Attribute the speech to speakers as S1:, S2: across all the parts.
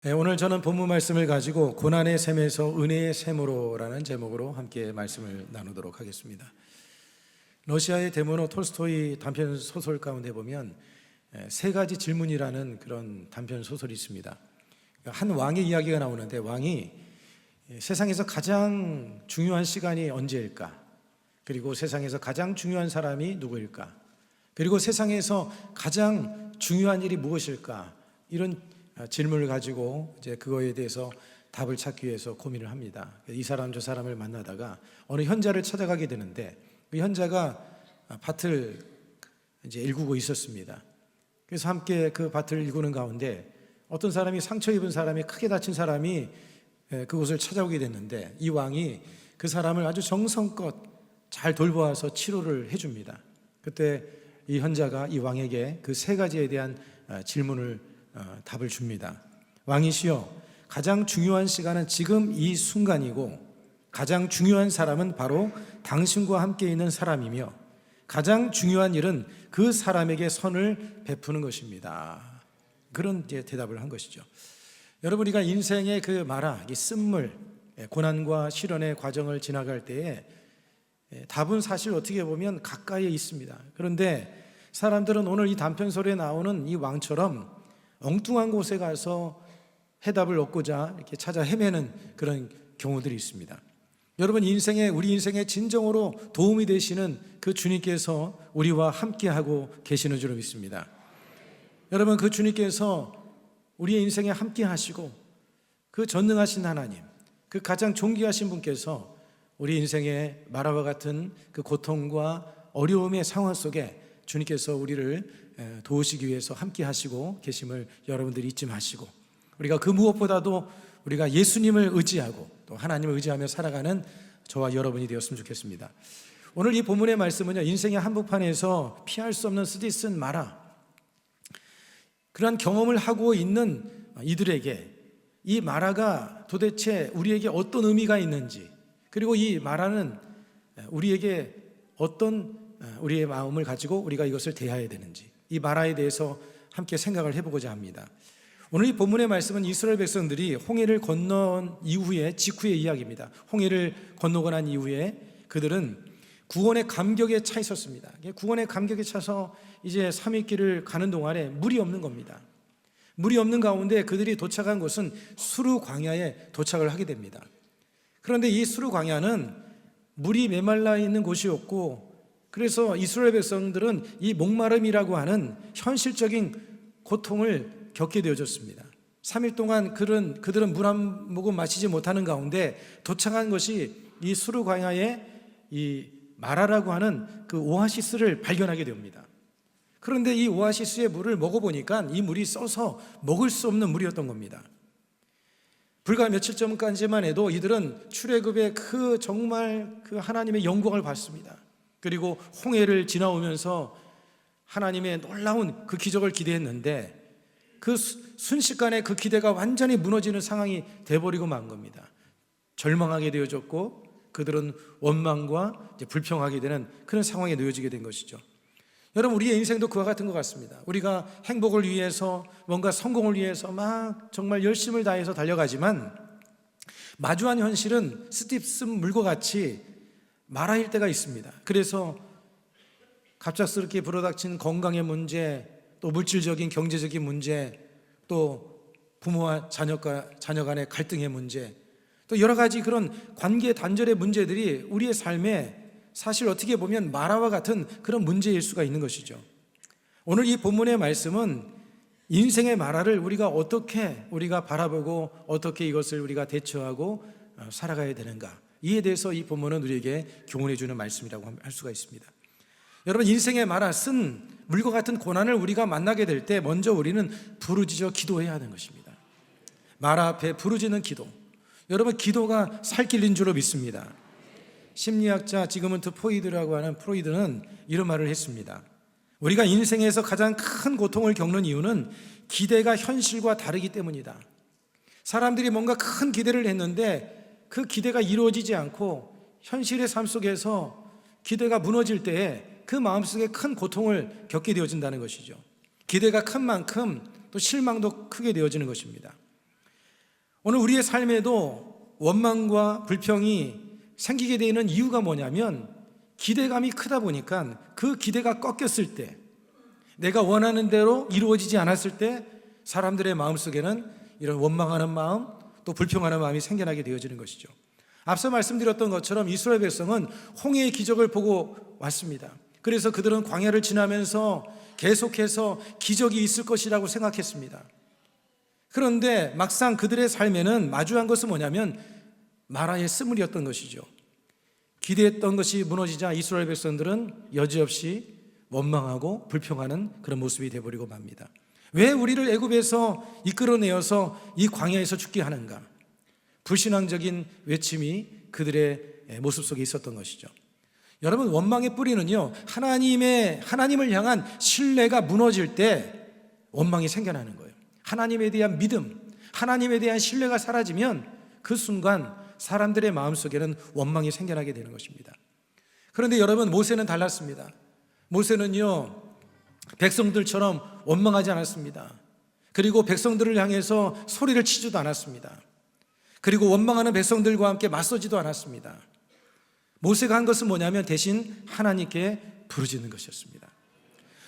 S1: 네, 오늘 저는 본문 말씀을 가지고 고난의 샘에서 은혜의 샘으로라는 제목으로 함께 말씀을 나누도록 하겠습니다. 러시아의 데모노 톨스토이 단편 소설 가운데 보면 세 가지 질문이라는 그런 단편 소설이 있습니다. 한 왕의 이야기가 나오는데 왕이 세상에서 가장 중요한 시간이 언제일까? 그리고 세상에서 가장 중요한 사람이 누구일까? 그리고 세상에서 가장 중요한 일이 무엇일까? 이런 질문을 가지고 이제 그거에 대해서 답을 찾기 위해서 고민을 합니다. 이 사람 저 사람을 만나다가 어느 현자를 찾아가게 되는데 그 현자가 밭을 이제 일구고 있었습니다. 그래서 함께 그 밭을 일구는 가운데 어떤 사람이 상처 입은 사람이 크게 다친 사람이 그곳을 찾아오게 됐는데 이 왕이 그 사람을 아주 정성껏 잘 돌보아서 치료를 해줍니다. 그때 이 현자가 이 왕에게 그 세 가지에 대한 질문을 답을 줍니다. 왕이시여, 가장 중요한 시간은 지금 이 순간이고 가장 중요한 사람은 바로 당신과 함께 있는 사람이며 가장 중요한 일은 그 사람에게 선을 베푸는 것입니다. 그런 대답을 한 것이죠. 여러분, 우리가 인생의 그 마라, 이 쓴물, 고난과 시련의 과정을 지나갈 때에 답은 사실 어떻게 보면 가까이에 있습니다. 그런데 사람들은 오늘 이 단편소리에 나오는 이 왕처럼 엉뚱한 곳에 가서 해답을 얻고자 이렇게 찾아 헤매는 그런 경우들이 있습니다. 여러분, 우리 인생에 진정으로 도움이 되시는 그 주님께서 우리와 함께하고 계시는 줄 믿습니다. 여러분, 그 주님께서 우리의 인생에 함께 하시고 그 전능하신 하나님, 그 가장 존귀하신 분께서 우리 인생의 마라와 같은 그 고통과 어려움의 상황 속에 주님께서 우리를 도우시기 위해서 함께 하시고 계심을 여러분들이 잊지 마시고, 우리가 그 무엇보다도 우리가 예수님을 의지하고 또 하나님을 의지하며 살아가는 저와 여러분이 되었으면 좋겠습니다. 오늘 이 본문의 말씀은요, 인생의 한복판에서 피할 수 없는 쓰디쓴 마라, 그러한 경험을 하고 있는 이들에게 이 마라가 도대체 우리에게 어떤 의미가 있는지, 그리고 이 마라는 우리에게 어떤 우리의 마음을 가지고 우리가 이것을 대해야 되는지, 이 마라에 대해서 함께 생각을 해보고자 합니다. 오늘 이 본문의 말씀은 이스라엘 백성들이 홍해를 건넌 이후에 직후의 이야기입니다. 홍해를 건너고 난 이후에 그들은 구원의 감격에 차 있었습니다. 구원의 감격에 차서 이제 3일 길을 가는 동안에 물이 없는 겁니다. 물이 없는 가운데 그들이 도착한 곳은 수르 광야에 도착을 하게 됩니다. 그런데 이 수르 광야는 물이 메말라 있는 곳이었고, 그래서 이스라엘 백성들은 이 목마름이라고 하는 현실적인 고통을 겪게 되어졌습니다. 3일 동안 그들은 물 한 모금 마시지 못하는 가운데 도착한 것이 이 수르 광야의 이 마라라고 하는 그 오아시스를 발견하게 됩니다. 그런데 이 오아시스의 물을 먹어보니까 이 물이 써서 먹을 수 없는 물이었던 겁니다. 불과 며칠 전까지만 해도 이들은 출애굽의 정말 그 하나님의 영광을 봤습니다. 그리고 홍해를 지나오면서 하나님의 놀라운 그 기적을 기대했는데 그 순식간에 그 기대가 완전히 무너지는 상황이 돼버리고 만 겁니다. 절망하게 되어졌고 그들은 원망과 불평하게 되는 그런 상황에 놓여지게 된 것이죠. 여러분, 우리의 인생도 그와 같은 것 같습니다. 우리가 행복을 위해서, 뭔가 성공을 위해서 막 정말 열심을 다해서 달려가지만 마주한 현실은 쓰디쓴 물과 같이 마라일 때가 있습니다. 그래서 갑작스럽게 불어닥친 건강의 문제, 또 물질적인 경제적인 문제, 또 부모와 자녀 간의 갈등의 문제, 또 여러 가지 그런 관계 단절의 문제들이 우리의 삶에 사실 어떻게 보면 마라와 같은 그런 문제일 수가 있는 것이죠. 오늘 이 본문의 말씀은 인생의 마라를 우리가 바라보고 어떻게 이것을 우리가 대처하고 살아가야 되는가, 이에 대해서 이 본문은 우리에게 교훈해 주는 말씀이라고 할 수가 있습니다. 여러분, 인생의 마라, 쓴 물과 같은 고난을 우리가 만나게 될 때 먼저 우리는 부르짖어 기도해야 하는 것입니다. 마라 앞에 부르짖는 기도. 여러분, 기도가 살길인 줄로 믿습니다. 심리학자 지그문트 프로이드라고 하는 프로이드는 이런 말을 했습니다. 우리가 인생에서 가장 큰 고통을 겪는 이유는 기대가 현실과 다르기 때문이다. 사람들이 뭔가 큰 기대를 했는데 그 기대가 이루어지지 않고 현실의 삶 속에서 기대가 무너질 때에 그 마음속에 큰 고통을 겪게 되어진다는 것이죠. 기대가 큰 만큼 또 실망도 크게 되어지는 것입니다. 오늘 우리의 삶에도 원망과 불평이 생기게 되는 이유가 뭐냐면 기대감이 크다 보니까 그 기대가 꺾였을 때, 내가 원하는 대로 이루어지지 않았을 때 사람들의 마음속에는 이런 원망하는 마음, 또 불평하는 마음이 생겨나게 되어지는 것이죠. 앞서 말씀드렸던 것처럼 이스라엘 백성은 홍해의 기적을 보고 왔습니다. 그래서 그들은 광야를 지나면서 계속해서 기적이 있을 것이라고 생각했습니다. 그런데 막상 그들의 삶에는 마주한 것은 뭐냐면 마라의 쓴물이었던 것이죠. 기대했던 것이 무너지자 이스라엘 백성들은 여지없이 원망하고 불평하는 그런 모습이 되어버리고 맙니다. 왜 우리를 애굽에서 이끌어내어서 이 광야에서 죽게 하는가? 불신앙적인 외침이 그들의 모습 속에 있었던 것이죠. 여러분, 원망의 뿌리는요, 하나님을 향한 신뢰가 무너질 때 원망이 생겨나는 거예요. 하나님에 대한 믿음, 하나님에 대한 신뢰가 사라지면 그 순간 사람들의 마음속에는 원망이 생겨나게 되는 것입니다. 그런데 여러분, 모세는 달랐습니다. 모세는요, 백성들처럼 원망하지 않았습니다. 그리고 백성들을 향해서 소리를 치지도 않았습니다. 그리고 원망하는 백성들과 함께 맞서지도 않았습니다. 모세가 한 것은 뭐냐면 대신 하나님께 부르짖는 것이었습니다.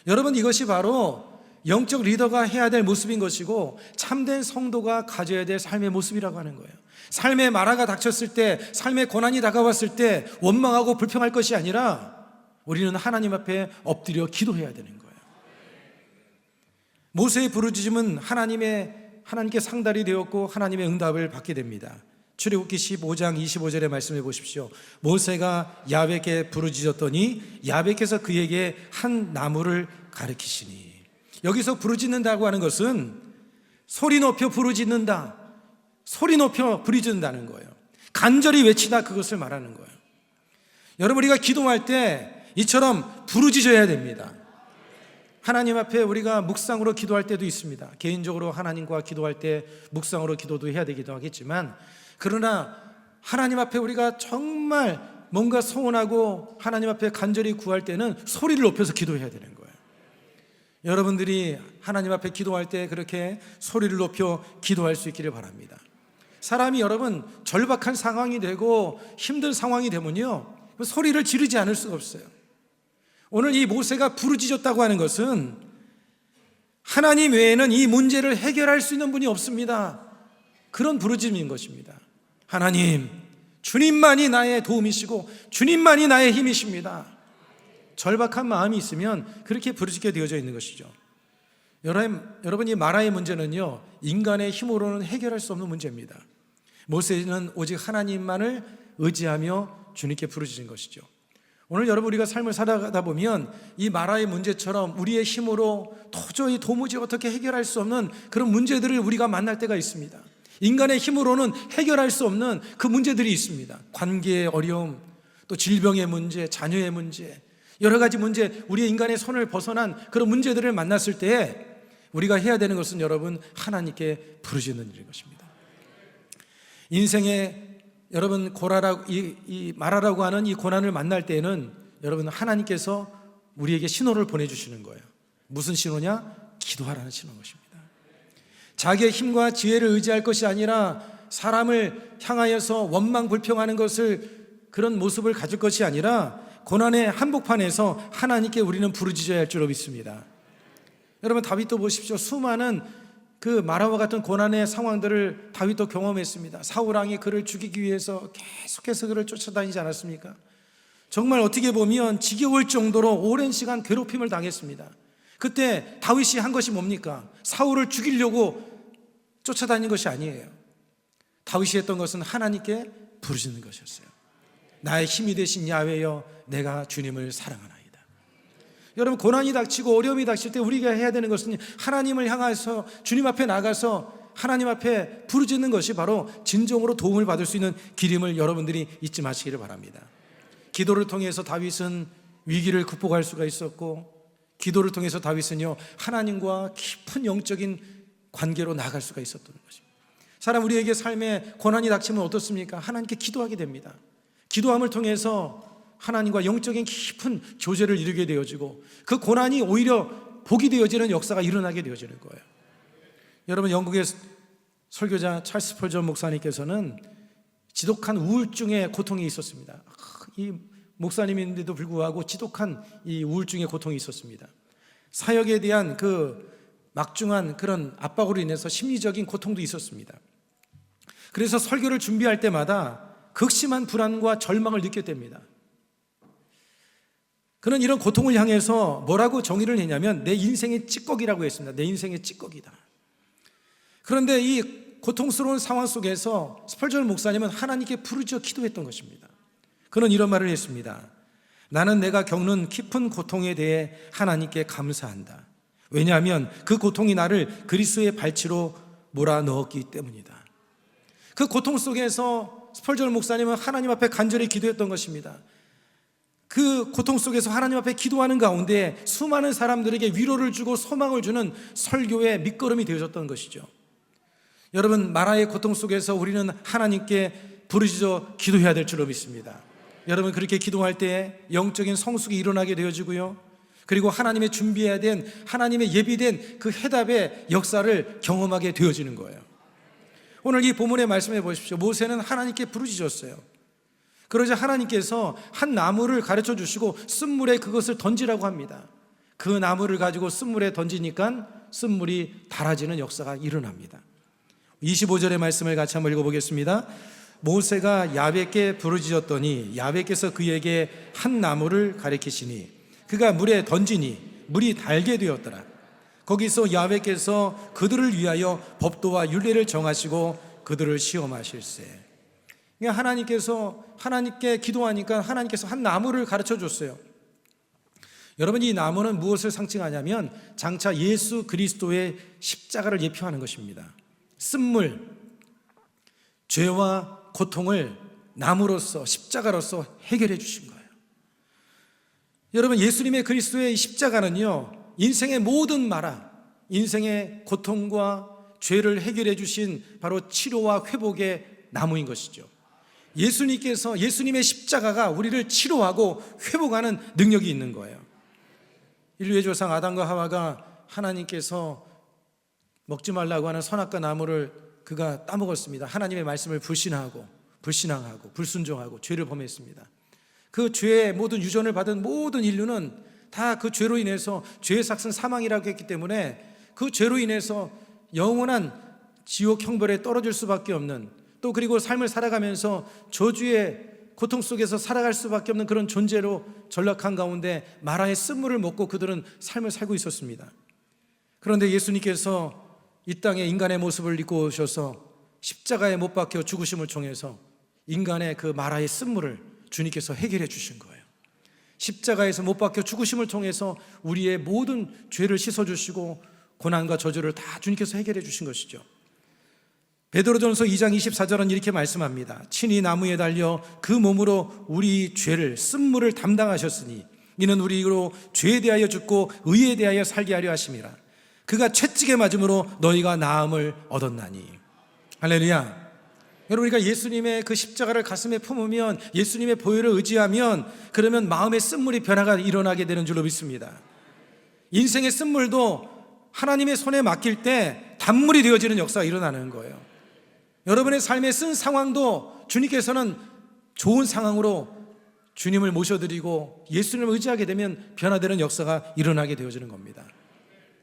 S1: 여러분, 이것이 바로 영적 리더가 해야 될 모습인 것이고 참된 성도가 가져야 될 삶의 모습이라고 하는 거예요. 삶의 마라가 닥쳤을 때, 삶의 고난이 다가왔을 때 원망하고 불평할 것이 아니라 우리는 하나님 앞에 엎드려 기도해야 되는 거예요. 모세의 부르짖음은 하나님께 상달이 되었고 하나님의 응답을 받게 됩니다. 출애굽기 15장 25절의 말씀해 보십시오. 모세가 야훼께 부르짖었더니 야훼께서 그에게 한 나무를 가리키시니. 여기서 부르짖는다고 하는 것은 소리 높여 부르짖는다, 소리 높여 부르짖는다는 거예요. 간절히 외치다, 그것을 말하는 거예요. 여러분, 우리가 기도할 때 이처럼 부르짖어야 됩니다. 하나님 앞에 우리가 묵상으로 기도할 때도 있습니다. 개인적으로 하나님과 기도할 때 묵상으로 기도도 해야 되기도 하겠지만, 그러나 하나님 앞에 우리가 정말 뭔가 소원하고 하나님 앞에 간절히 구할 때는 소리를 높여서 기도해야 되는 거예요. 여러분들이 하나님 앞에 기도할 때 그렇게 소리를 높여 기도할 수 있기를 바랍니다. 사람이 여러분 절박한 상황이 되고 힘든 상황이 되면요, 소리를 지르지 않을 수가 없어요. 오늘 이 모세가 부르짖었다고 하는 것은 하나님 외에는 이 문제를 해결할 수 있는 분이 없습니다. 그런 부르짖음인 것입니다. 하나님, 주님만이 나의 도움이시고 주님만이 나의 힘이십니다. 절박한 마음이 있으면 그렇게 부르짖게 되어져 있는 것이죠. 여러분, 이 마라의 문제는요, 인간의 힘으로는 해결할 수 없는 문제입니다. 모세는 오직 하나님만을 의지하며 주님께 부르짖은 것이죠. 오늘 여러분, 우리가 삶을 살아가다 보면 이 마라의 문제처럼 우리의 힘으로 도무지 어떻게 해결할 수 없는 그런 문제들을 우리가 만날 때가 있습니다. 인간의 힘으로는 해결할 수 없는 그 문제들이 있습니다. 관계의 어려움, 또 질병의 문제, 자녀의 문제, 여러 가지 문제, 우리의 인간의 손을 벗어난 그런 문제들을 만났을 때 우리가 해야 되는 것은 여러분, 하나님께 부르짖는 일인 것입니다. 인생에 여러분 이 마라라고 하는 이 고난을 만날 때에는 여러분, 하나님께서 우리에게 신호를 보내주시는 거예요. 무슨 신호냐? 기도하라는 신호인 것입니다. 자기의 힘과 지혜를 의지할 것이 아니라 사람을 향하여서 원망 불평하는 그런 모습을 가질 것이 아니라 고난의 한복판에서 하나님께 우리는 부르짖어야 할 줄로 믿습니다. 여러분, 다윗도 보십시오. 수많은 그 마라와 같은 고난의 상황들을 다윗도 경험했습니다. 사울왕이 그를 죽이기 위해서 계속해서 그를 쫓아다니지 않았습니까? 정말 어떻게 보면 지겨울 정도로 오랜 시간 괴롭힘을 당했습니다. 그때 다윗이 한 것이 뭡니까? 사울을 죽이려고 쫓아다닌 것이 아니에요. 다윗이 했던 것은 하나님께 부르짖는 것이었어요. 나의 힘이 되신 야훼여, 내가 주님을 사랑하나이다. 여러분, 고난이 닥치고 어려움이 닥칠 때 우리가 해야 되는 것은 하나님을 향해서 주님 앞에 나가서 하나님 앞에 부르짖는 것이 바로 진정으로 도움을 받을 수 있는 길임을 여러분들이 잊지 마시기를 바랍니다. 기도를 통해서 다윗은 위기를 극복할 수가 있었고, 기도를 통해서 다윗은요, 하나님과 깊은 영적인 관계로 나아갈 수가 있었던 것입니다. 사람, 우리에게 삶에 고난이 닥치면 어떻습니까? 하나님께 기도하게 됩니다. 기도함을 통해서 하나님과 영적인 깊은 교제를 이루게 되어지고 그 고난이 오히려 복이 되어지는 역사가 일어나게 되어지는 거예요. 여러분, 영국의 설교자 찰스 스펄전 목사님께서는 지독한 우울증의 고통이 있었습니다. 이 목사님인데도 불구하고 지독한 이 우울증의 고통이 있었습니다. 사역에 대한 그 막중한 그런 압박으로 인해서 심리적인 고통도 있었습니다. 그래서 설교를 준비할 때마다 극심한 불안과 절망을 느꼈답니다. 그는 이런 고통을 향해서 뭐라고 정의를 했냐면 내 인생의 찌꺼기라고 했습니다. 내 인생의 찌꺼기다. 그런데 이 고통스러운 상황 속에서 스펄전 목사님은 하나님께 부르짖어 기도했던 것입니다. 그는 이런 말을 했습니다. 나는 내가 겪는 깊은 고통에 대해 하나님께 감사한다. 왜냐하면 그 고통이 나를 그리스도의 발치로 몰아넣었기 때문이다. 그 고통 속에서 스펄전 목사님은 하나님 앞에 간절히 기도했던 것입니다. 그 고통 속에서 하나님 앞에 기도하는 가운데 수많은 사람들에게 위로를 주고 소망을 주는 설교의 밑거름이 되어졌던 것이죠. 여러분, 마라의 고통 속에서 우리는 하나님께 부르짖어 기도해야 될 줄로 믿습니다. 여러분, 그렇게 기도할 때 영적인 성숙이 일어나게 되어지고요, 그리고 하나님의 준비해야 된, 하나님의 예비된 그 해답의 역사를 경험하게 되어지는 거예요. 오늘 이 본문의 말씀해 보십시오. 모세는 하나님께 부르짖었어요. 그러자 하나님께서 한 나무를 가르쳐 주시고 쓴물에 그것을 던지라고 합니다. 그 나무를 가지고 쓴물에 던지니까 쓴물이 달아지는 역사가 일어납니다. 25절의 말씀을 같이 한번 읽어보겠습니다. 모세가 야훼께 부르짖었더니 야훼께서 그에게 한 나무를 가리키시니 그가 물에 던지니 물이 달게 되었더라. 거기서 야훼께서 그들을 위하여 법도와 율례를 정하시고 그들을 시험하실세. 하나님께서 하나님께 기도하니까 하나님께서 한 나무를 가르쳐 줬어요. 여러분, 이 나무는 무엇을 상징하냐면 장차 예수 그리스도의 십자가를 예표하는 것입니다. 쓴물, 죄와 고통을 나무로서, 십자가로서 해결해 주신 거예요. 여러분, 예수님의 그리스도의 십자가는요, 인생의 모든 마라, 인생의 고통과 죄를 해결해 주신 바로 치료와 회복의 나무인 것이죠. 예수님의 십자가가 우리를 치료하고 회복하는 능력이 있는 거예요. 인류의 조상 아담과 하와가 하나님께서 먹지 말라고 하는 선악과 나무를 그가 따먹었습니다. 하나님의 말씀을 불신하고 불신앙하고 불순종하고 죄를 범했습니다. 그 죄의 모든 유전을 받은 모든 인류는 다 그 죄로 인해서 죄의 삭은 사망이라고 했기 때문에 그 죄로 인해서 영원한 지옥 형벌에 떨어질 수밖에 없는, 또 그리고 삶을 살아가면서 저주의 고통 속에서 살아갈 수밖에 없는 그런 존재로 전락한 가운데 마라의 쓴물을 먹고 그들은 삶을 살고 있었습니다. 그런데 예수님께서 이 땅에 인간의 모습을 입고 오셔서 십자가에 못 박혀 죽으심을 통해서 인간의 그 마라의 쓴물을 주님께서 해결해 주신 거예요. 십자가에서 못 박혀 죽으심을 통해서 우리의 모든 죄를 씻어주시고 고난과 저주를 다 주님께서 해결해 주신 것이죠. 베드로전서 2장 24절은 이렇게 말씀합니다. 친히 나무에 달려 그 몸으로 우리 죄를 쓴물을 담당하셨으니 이는 우리로 죄에 대하여 죽고 의에 대하여 살게 하려 하심이라. 그가 채찍에 맞음으로 너희가 나음을 얻었나니. 할렐루야. 여러분, 우리가 예수님의 그 십자가를 가슴에 품으면, 예수님의 보혈을 의지하면, 그러면 마음의 쓴물이 변화가 일어나게 되는 줄로 믿습니다. 인생의 쓴물도 하나님의 손에 맡길 때 단물이 되어지는 역사가 일어나는 거예요. 여러분의 삶의 쓴 상황도 주님께서는 좋은 상황으로 주님을 모셔드리고 예수님을 의지하게 되면 변화되는 역사가 일어나게 되어지는 겁니다.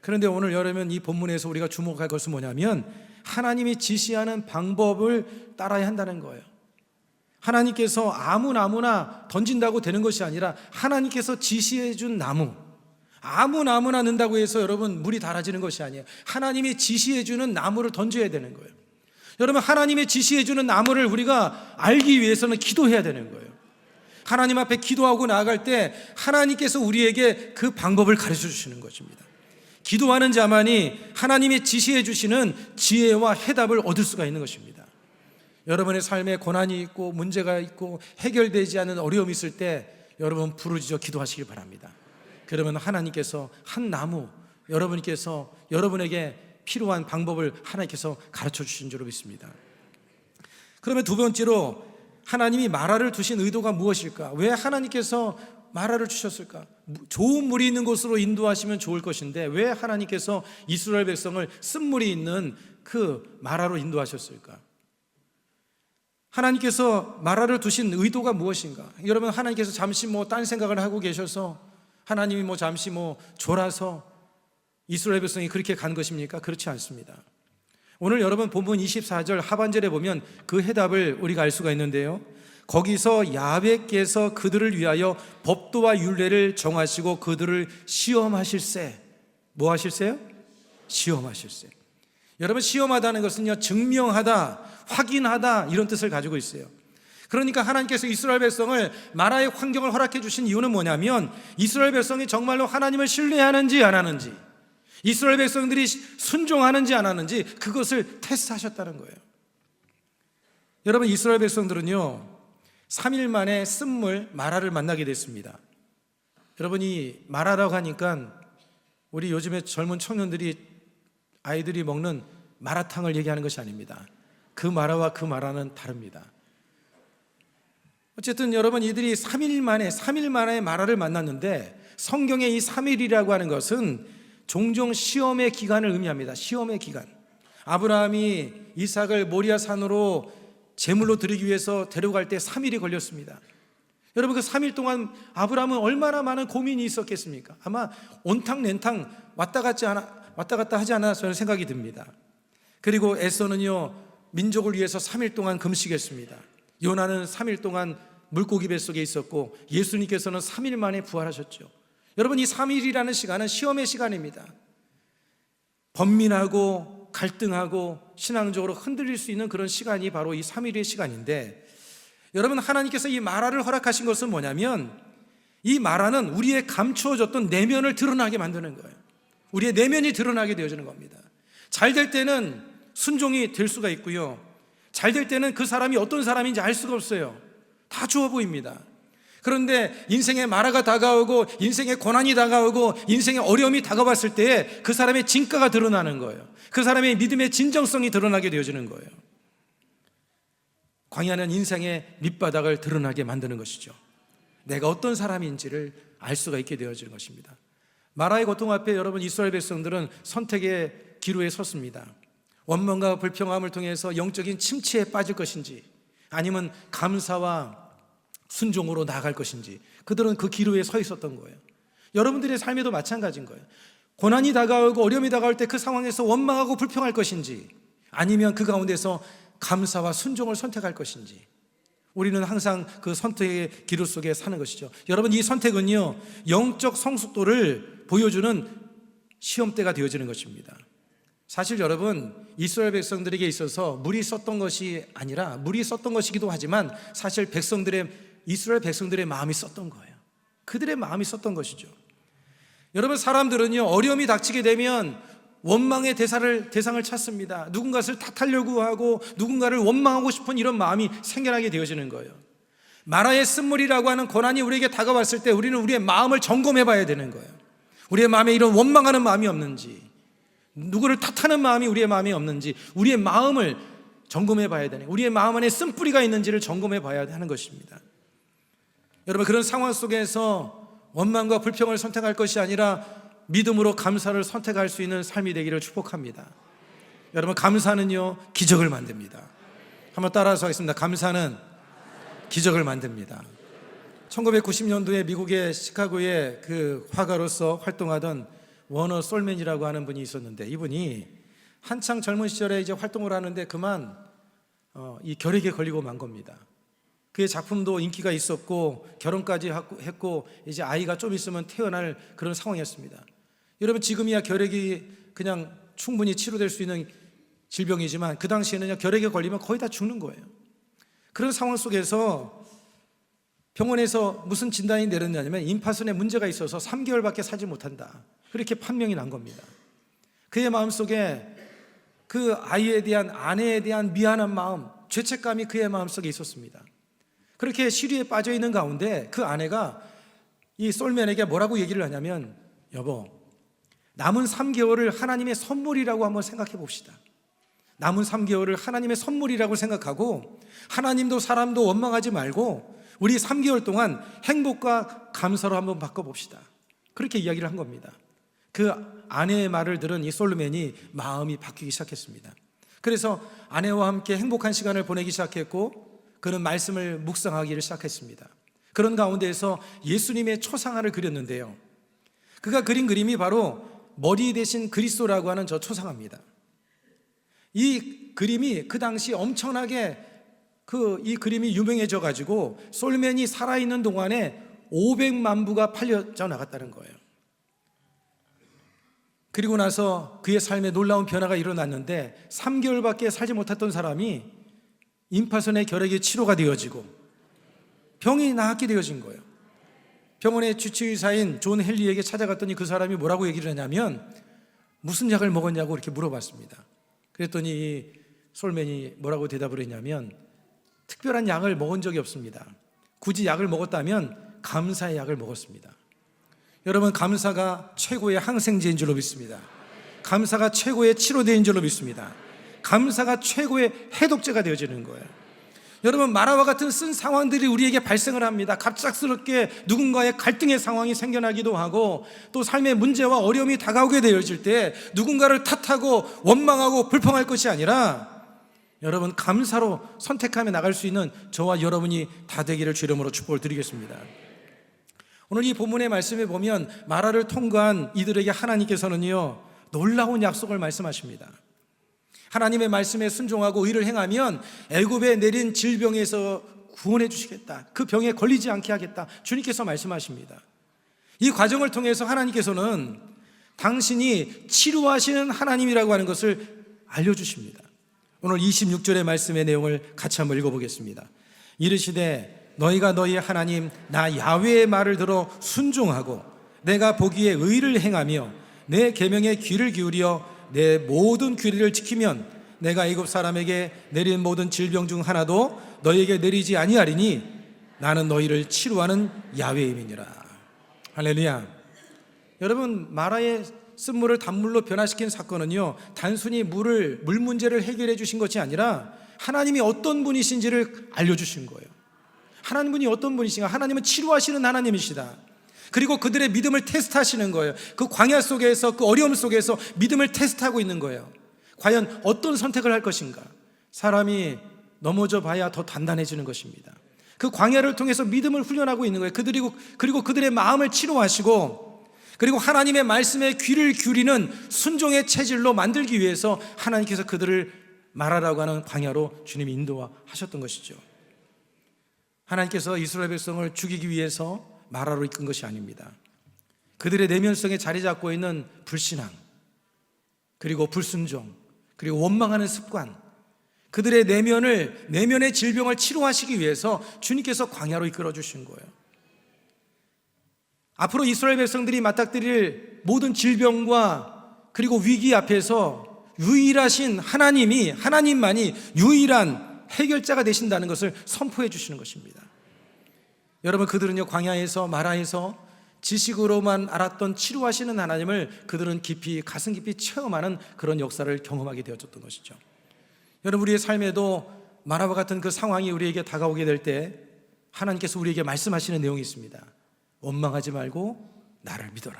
S1: 그런데 오늘 여러분, 이 본문에서 우리가 주목할 것은 뭐냐면 하나님이 지시하는 방법을 따라야 한다는 거예요. 하나님께서 아무나 던진다고 되는 것이 아니라 하나님께서 지시해 준 나무, 아무나 넣는다고 해서 여러분 물이 달아지는 것이 아니에요. 하나님이 지시해 주는 나무를 던져야 되는 거예요. 여러분, 하나님의 지시해 주는 나무를 우리가 알기 위해서는 기도해야 되는 거예요. 하나님 앞에 기도하고 나아갈 때 하나님께서 우리에게 그 방법을 가르쳐 주시는 것입니다. 기도하는 자만이 하나님의 지시해 주시는 지혜와 해답을 얻을 수가 있는 것입니다. 여러분의 삶에 고난이 있고 문제가 있고 해결되지 않는 어려움이 있을 때 여러분 부르짖어 기도하시길 바랍니다. 그러면 하나님께서 한 나무, 여러분께서 여러분에게 필요한 방법을 하나님께서 가르쳐 주신 줄로 믿습니다. 그러면 두 번째로 하나님이 마라를 두신 의도가 무엇일까? 왜 하나님께서 마라를 주셨을까? 좋은 물이 있는 곳으로 인도하시면 좋을 것인데 왜 하나님께서 이스라엘 백성을 쓴물이 있는 그 마라로 인도하셨을까? 하나님께서 마라를 두신 의도가 무엇인가? 여러분, 하나님께서 잠시 딴 생각을 하고 계셔서 하나님이 잠시 졸아서 이스라엘 백성이 그렇게 간 것입니까? 그렇지 않습니다. 오늘 여러분 본문 24절 하반절에 보면 그 해답을 우리가 알 수가 있는데요, 거기서 야훼께서 그들을 위하여 법도와 율례를 정하시고 그들을 시험하실세. 뭐 하실세요? 시험하실세. 여러분, 시험하다는 것은요, 증명하다, 확인하다, 이런 뜻을 가지고 있어요. 그러니까 하나님께서 이스라엘 백성을 마라의 환경을 허락해 주신 이유는 뭐냐면, 이스라엘 백성이 정말로 하나님을 신뢰하는지 안 하는지, 이스라엘 백성들이 순종하는지 안 하는지, 그것을 테스트하셨다는 거예요. 여러분, 이스라엘 백성들은요 3일 만에 쓴물 마라를 만나게 됐습니다. 여러분, 이 마라라고 하니까 우리 요즘에 젊은 청년들이, 아이들이 먹는 마라탕을 얘기하는 것이 아닙니다. 그 마라와 그 마라는 다릅니다. 어쨌든 여러분, 이들이 3일 만에 마라를 만났는데, 성경의 이 3일이라고 하는 것은 종종 시험의 기간을 의미합니다. 시험의 기간. 아브라함이 이삭을 모리아 산으로 제물로 드리기 위해서 데려갈 때 3일이 걸렸습니다. 여러분, 그 3일 동안 아브라함은 얼마나 많은 고민이 있었겠습니까? 아마 온탕nen탕 왔다 갔다 하지 않았나 저는 생각이 듭니다. 그리고 에서는요 민족을 위해서 3일 동안 금식했습니다. 요나는 3일 동안 물고기 뱃속에 있었고, 예수님께서는 3일 만에 부활하셨죠. 여러분, 이 3일이라는 시간은 시험의 시간입니다. 번민하고 갈등하고 신앙적으로 흔들릴 수 있는 그런 시간이 바로 이 3일의 시간인데, 여러분, 하나님께서 이 마라를 허락하신 것은 뭐냐면, 이 마라는 우리의 감추어졌던 내면을 드러나게 만드는 거예요. 우리의 내면이 드러나게 되어지는 겁니다. 잘 될 때는 순종이 될 수가 있고요, 잘 될 때는 그 사람이 어떤 사람인지 알 수가 없어요. 다 좋아 보입니다. 그런데 인생의 마라가 다가오고, 인생의 고난이 다가오고, 인생의 어려움이 다가왔을 때에 그 사람의 진가가 드러나는 거예요. 그 사람의 믿음의 진정성이 드러나게 되어지는 거예요. 광야는 인생의 밑바닥을 드러나게 만드는 것이죠. 내가 어떤 사람인지를 알 수가 있게 되어지는 것입니다. 마라의 고통 앞에 여러분, 이스라엘 백성들은 선택의 기로에 섰습니다. 원망과 불평함을 통해서 영적인 침체에 빠질 것인지, 아니면 감사와 순종으로 나아갈 것인지, 그들은 그 기로에 서 있었던 거예요. 여러분들의 삶에도 마찬가지인 거예요. 고난이 다가오고 어려움이 다가올 때 그 상황에서 원망하고 불평할 것인지, 아니면 그 가운데서 감사와 순종을 선택할 것인지, 우리는 항상 그 선택의 기로 속에 사는 것이죠. 여러분, 이 선택은요 영적 성숙도를 보여주는 시험대가 되어지는 것입니다. 사실 여러분, 이스라엘 백성들에게 있어서 물이 썼던 것이 아니라, 물이 썼던 것이기도 하지만 사실 이스라엘 백성들의 마음이 썼던 거예요. 그들의 마음이 썼던 것이죠. 여러분, 사람들은요 어려움이 닥치게 되면 원망의 대상을 찾습니다. 누군가를 탓하려고 하고 누군가를 원망하고 싶은 이런 마음이 생겨나게 되어지는 거예요. 마라의 쓴물이라고 하는 고난이 우리에게 다가왔을 때 우리는 우리의 마음을 점검해 봐야 되는 거예요. 우리의 마음에 이런 원망하는 마음이 없는지, 누구를 탓하는 마음이 우리의 마음에 없는지, 우리의 마음을 점검해 봐야 되는, 우리의 마음 안에 쓴뿌리가 있는지를 점검해 봐야 하는 것입니다. 여러분, 그런 상황 속에서 원망과 불평을 선택할 것이 아니라 믿음으로 감사를 선택할 수 있는 삶이 되기를 축복합니다. 여러분, 감사는요 기적을 만듭니다. 한번 따라서 하겠습니다. 감사는 기적을 만듭니다. 1990년도에 미국의 시카고의 그 화가로서 활동하던 워너 솔맨이라고 하는 분이 있었는데, 이분이 한창 젊은 시절에 이제 활동을 하는데 그만 이 결핵에 걸리고 만 겁니다. 그의 작품도 인기가 있었고 결혼까지 했고 이제 아이가 좀 있으면 태어날 그런 상황이었습니다. 여러분, 지금이야 결핵이 그냥 충분히 치료될 수 있는 질병이지만 그 당시에는 결핵에 걸리면 거의 다 죽는 거예요. 그런 상황 속에서 병원에서 무슨 진단이 내렸냐면 임파선에 문제가 있어서 3개월밖에 살지 못한다, 그렇게 판명이 난 겁니다. 그의 마음속에 그 아이에 대한, 아내에 대한 미안한 마음, 죄책감이 그의 마음속에 있었습니다. 그렇게 시리에 빠져 있는 가운데 그 아내가 이 솔맨에게 뭐라고 얘기를 하냐면, 여보, 남은 3개월을 하나님의 선물이라고 한번 생각해 봅시다. 남은 3개월을 하나님의 선물이라고 생각하고 하나님도 사람도 원망하지 말고 우리 3개월 동안 행복과 감사로 한번 바꿔봅시다. 그렇게 이야기를 한 겁니다. 그 아내의 말을 들은 이 솔로몬이 마음이 바뀌기 시작했습니다. 그래서 아내와 함께 행복한 시간을 보내기 시작했고 그는 말씀을 묵상하기를 시작했습니다. 그런 가운데에서 예수님의 초상화를 그렸는데요, 그가 그린 그림이 바로 머리 대신 그리스도라고 하는 저 초상화입니다. 이 그림이 그 당시 엄청나게 이 그림이 유명해져 가지고 솔맨이 살아있는 동안에 500만 부가 팔려져 나갔다는 거예요. 그리고 나서 그의 삶에 놀라운 변화가 일어났는데 3개월밖에 살지 못했던 사람이 임파선의 결핵이 치료가 되어지고 병이 나았게 되어진 거예요. 병원의 주치의사인 존 헨리에게 찾아갔더니 그 사람이 뭐라고 얘기를 하냐면 무슨 약을 먹었냐고 이렇게 물어봤습니다. 그랬더니 이 솔맨이 뭐라고 대답을 했냐면 특별한 약을 먹은 적이 없습니다. 굳이 약을 먹었다면 감사의 약을 먹었습니다. 여러분, 감사가 최고의 항생제인 줄로 믿습니다. 감사가 최고의 치료제인 줄로 믿습니다. 감사가 최고의 해독제가 되어지는 거예요. 여러분, 마라와 같은 쓴 상황들이 우리에게 발생을 합니다. 갑작스럽게 누군가의 갈등의 상황이 생겨나기도 하고 또 삶의 문제와 어려움이 다가오게 되어질 때 누군가를 탓하고 원망하고 불평할 것이 아니라 여러분, 감사로 선택하며 나갈 수 있는 저와 여러분이 다 되기를 주 이름으로 축복을 드리겠습니다. 오늘 이 본문의 말씀에 보면 마라를 통과한 이들에게 하나님께서는요, 놀라운 약속을 말씀하십니다. 하나님의 말씀에 순종하고 의를 행하면 애굽에 내린 질병에서 구원해 주시겠다, 그 병에 걸리지 않게 하겠다, 주님께서 말씀하십니다. 이 과정을 통해서 하나님께서는 당신이 치료하시는 하나님이라고 하는 것을 알려주십니다. 오늘 26절의 말씀의 내용을 같이 한번 읽어보겠습니다. 이르시되 너희가 너희 하나님 나 야훼의 말을 들어 순종하고 내가 보기에 의를 행하며 내 계명에 귀를 기울여 내 모든 규례를 지키면 내가 애굽 사람에게 내린 모든 질병 중 하나도 너희에게 내리지 아니하리니 나는 너희를 치료하는 야훼임이니라. 할렐루야. 여러분, 마라의 쓴물을 단물로 변화시킨 사건은요, 단순히 물 문제를 해결해 주신 것이 아니라 하나님이 어떤 분이신지를 알려주신 거예요. 하나님이 어떤 분이신가? 하나님은 치료하시는 하나님이시다. 그리고 그들의 믿음을 테스트하시는 거예요. 그 광야 속에서, 그 어려움 속에서 믿음을 테스트하고 있는 거예요. 과연 어떤 선택을 할 것인가? 사람이 넘어져 봐야 더 단단해지는 것입니다. 그 광야를 통해서 믿음을 훈련하고 있는 거예요. 그리고 그들의 마음을 치료하시고 그리고 하나님의 말씀에 귀를 기울이는 순종의 체질로 만들기 위해서 하나님께서 그들을 마라라고 하는 광야로 주님이 인도하셨던 것이죠. 하나님께서 이스라엘 백성을 죽이기 위해서 마라로 이끈 것이 아닙니다. 그들의 내면성에 자리 잡고 있는 불신앙, 그리고 불순종, 그리고 원망하는 습관, 그들의 내면의 질병을 치료하시기 위해서 주님께서 광야로 이끌어 주신 거예요. 앞으로 이스라엘 백성들이 맞닥뜨릴 모든 질병과 그리고 위기 앞에서 유일하신 하나님만이 유일한 해결자가 되신다는 것을 선포해 주시는 것입니다. 여러분, 그들은요, 광야에서 마라에서 지식으로만 알았던 치료하시는 하나님을 그들은 가슴 깊이 체험하는 그런 역사를 경험하게 되어졌던 것이죠. 여러분, 우리의 삶에도 마라와 같은 그 상황이 우리에게 다가오게 될 때 하나님께서 우리에게 말씀하시는 내용이 있습니다. 원망하지 말고 나를 믿어라.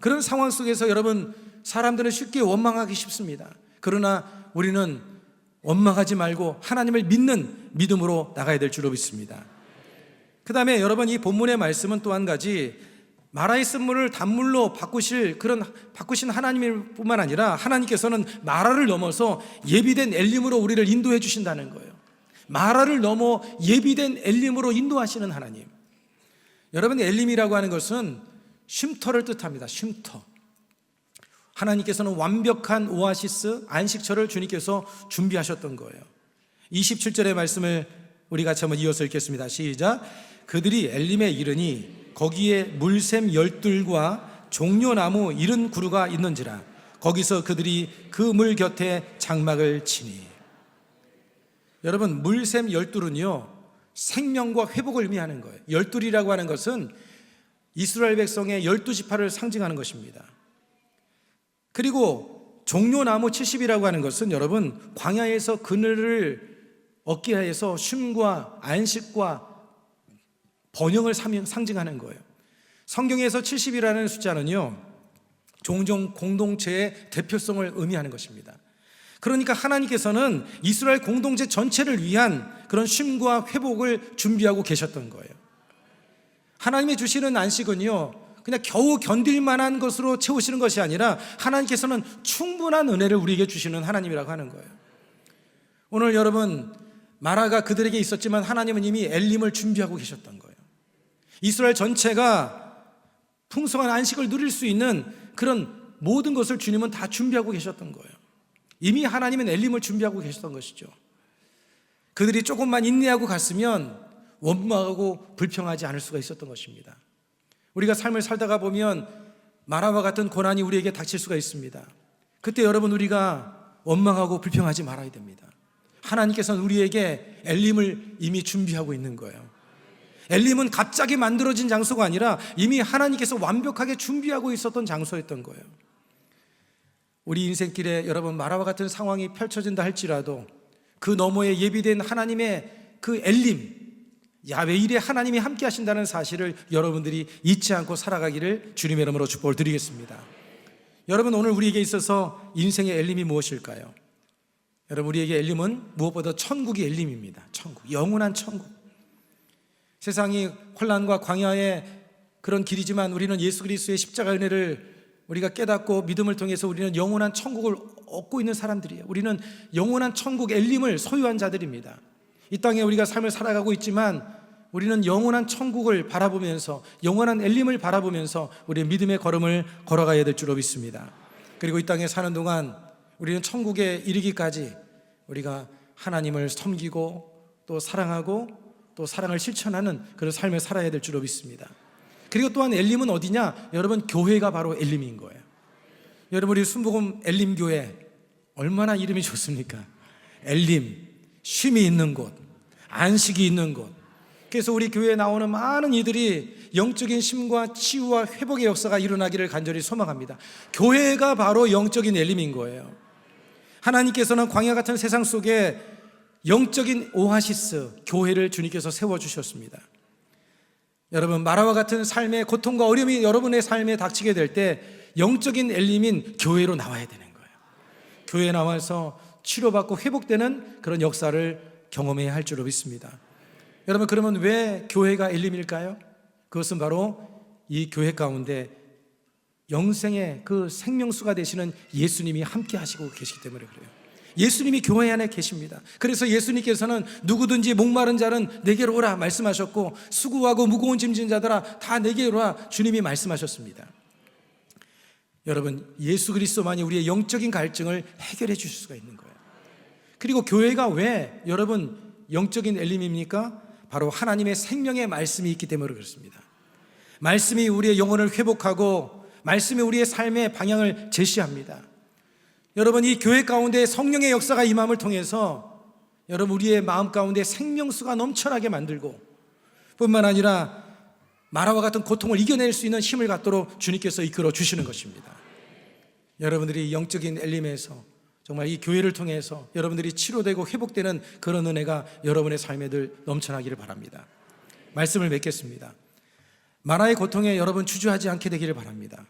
S1: 그런 상황 속에서 여러분, 사람들은 쉽게 원망하기 쉽습니다. 그러나 우리는 원망하지 말고 하나님을 믿는 믿음으로 나가야 될 줄로 믿습니다. 그 다음에 여러분, 이 본문의 말씀은 또 한 가지, 마라의 쓴물을 단물로 바꾸신 하나님 뿐만 아니라 하나님께서는 마라를 넘어서 예비된 엘림으로 우리를 인도해 주신다는 거예요. 마라를 넘어 예비된 엘림으로 인도하시는 하나님. 여러분, 엘림이라고 하는 것은 쉼터를 뜻합니다. 쉼터. 하나님께서는 완벽한 오아시스, 안식처를 주님께서 준비하셨던 거예요. 27절의 말씀을 우리 같이 한번 이어서 읽겠습니다. 시작. 그들이 엘림에 이르니 거기에 물샘 12과 종려나무 70그루가 있는지라 거기서 그들이 그 물 곁에 장막을 치니. 여러분, 물샘 12는요 생명과 회복을 의미하는 거예요. 12이라고 하는 것은 이스라엘 백성의 12지파를 상징하는 것입니다. 그리고 종려나무 70이라고 하는 것은 여러분, 광야에서 그늘을 얻기 위해서 쉼과 안식과 번영을 상징하는 거예요. 성경에서 70이라는 숫자는요 종종 공동체의 대표성을 의미하는 것입니다. 그러니까 하나님께서는 이스라엘 공동체 전체를 위한 그런 쉼과 회복을 준비하고 계셨던 거예요. 하나님이 주시는 안식은요, 그냥 겨우 견딜 만한 것으로 채우시는 것이 아니라 하나님께서는 충분한 은혜를 우리에게 주시는 하나님이라고 하는 거예요. 오늘 여러분, 마라가 그들에게 있었지만 하나님은 이미 엘림을 준비하고 계셨던 거예요. 이스라엘 전체가 풍성한 안식을 누릴 수 있는 그런 모든 것을 주님은 다 준비하고 계셨던 거예요. 이미 하나님은 엘림을 준비하고 계셨던 것이죠. 그들이 조금만 인내하고 갔으면 원망하고 불평하지 않을 수가 있었던 것입니다. 우리가 삶을 살다가 보면 마라와 같은 고난이 우리에게 닥칠 수가 있습니다. 그때 여러분, 우리가 원망하고 불평하지 말아야 됩니다. 하나님께서는 우리에게 엘림을 이미 준비하고 있는 거예요. 엘림은 갑자기 만들어진 장소가 아니라 이미 하나님께서 완벽하게 준비하고 있었던 장소였던 거예요. 우리 인생길에 여러분, 마라와 같은 상황이 펼쳐진다 할지라도 그 너머에 예비된 하나님의 그 엘림, 야훼일에 하나님이 함께 하신다는 사실을 여러분들이 잊지 않고 살아가기를 주님의 이름으로 축복을 드리겠습니다. 여러분, 오늘 우리에게 있어서 인생의 엘림이 무엇일까요? 여러분, 우리에게 엘림은 무엇보다 천국이 엘림입니다. 천국, 영원한 천국. 세상이 혼란과 광야의 그런 길이지만 우리는 예수 그리스도의 십자가 은혜를 우리가 깨닫고 믿음을 통해서 우리는 영원한 천국을 얻고 있는 사람들이에요. 우리는 영원한 천국 엘림을 소유한 자들입니다. 이 땅에 우리가 삶을 살아가고 있지만 우리는 영원한 천국을 바라보면서, 영원한 엘림을 바라보면서 우리의 믿음의 걸음을 걸어가야 될 줄로 믿습니다. 그리고 이 땅에 사는 동안 우리는 천국에 이르기까지 우리가 하나님을 섬기고 또 사랑하고 또 사랑을 실천하는 그런 삶을 살아야 될 줄로 믿습니다. 그리고 또한 엘림은 어디냐? 여러분, 교회가 바로 엘림인 거예요. 여러분, 우리 순복음 엘림교회 얼마나 이름이 좋습니까? 엘림, 쉼이 있는 곳, 안식이 있는 곳. 그래서 우리 교회에 나오는 많은 이들이 영적인 쉼과 치유와 회복의 역사가 일어나기를 간절히 소망합니다. 교회가 바로 영적인 엘림인 거예요. 하나님께서는 광야 같은 세상 속에 영적인 오아시스, 교회를 주님께서 세워주셨습니다. 여러분, 마라와 같은 삶의 고통과 어려움이 여러분의 삶에 닥치게 될 때 영적인 엘림인 교회로 나와야 되는 거예요. 교회에 나와서 치료받고 회복되는 그런 역사를 경험해야 할 줄로 믿습니다. 여러분, 그러면 왜 교회가 엘림일까요? 그것은 바로 이 교회 가운데 영생의 그 생명수가 되시는 예수님이 함께 하시고 계시기 때문에 그래요. 예수님이 교회 안에 계십니다. 그래서 예수님께서는 누구든지 목마른 자는 내게로 오라 말씀하셨고, 수고하고 무거운 짐진 자들아 다 내게로 오라 주님이 말씀하셨습니다. 여러분, 예수 그리스도만이 우리의 영적인 갈증을 해결해 주실 수가 있는 거예요. 그리고 교회가 왜 여러분 영적인 엘림입니까? 바로 하나님의 생명의 말씀이 있기 때문에 그렇습니다. 말씀이 우리의 영혼을 회복하고 말씀이 우리의 삶의 방향을 제시합니다. 여러분, 이 교회 가운데 성령의 역사가 임함을 통해서 여러분, 우리의 마음 가운데 생명수가 넘쳐나게 만들고 뿐만 아니라 마라와 같은 고통을 이겨낼 수 있는 힘을 갖도록 주님께서 이끌어 주시는 것입니다. 여러분들이 영적인 엘림에서 정말 이 교회를 통해서 여러분들이 치료되고 회복되는 그런 은혜가 여러분의 삶에 늘 넘쳐나기를 바랍니다. 말씀을 맺겠습니다. 마라의 고통에 여러분 주저하지 않게 되기를 바랍니다.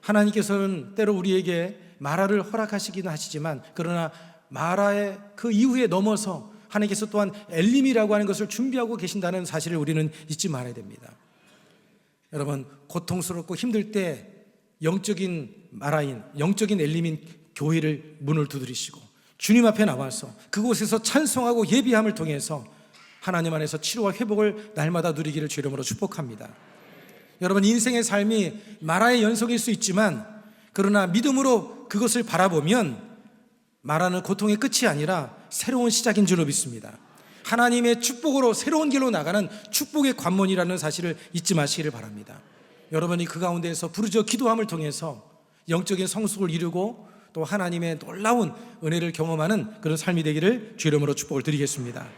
S1: 하나님께서는 때로 우리에게 마라를 허락하시기는 하시지만, 그러나 마라의 그 이후에 넘어서 하나님께서 또한 엘림이라고 하는 것을 준비하고 계신다는 사실을 우리는 잊지 말아야 됩니다. 여러분, 고통스럽고 힘들 때 영적인 마라인, 영적인 엘림인 교회를 문을 두드리시고 주님 앞에 나와서 그곳에서 찬송하고 예비함을 통해서 하나님 안에서 치료와 회복을 날마다 누리기를 주 이름으로 축복합니다. 여러분, 인생의 삶이 마라의 연속일 수 있지만, 그러나 믿음으로 그것을 바라보면 마라는 고통의 끝이 아니라 새로운 시작인 줄로 믿습니다. 하나님의 축복으로 새로운 길로 나가는 축복의 관문이라는 사실을 잊지 마시기를 바랍니다. 여러분이 그 가운데에서 부르짖어 기도함을 통해서 영적인 성숙을 이루고 또 하나님의 놀라운 은혜를 경험하는 그런 삶이 되기를 주 이름으로 축복을 드리겠습니다.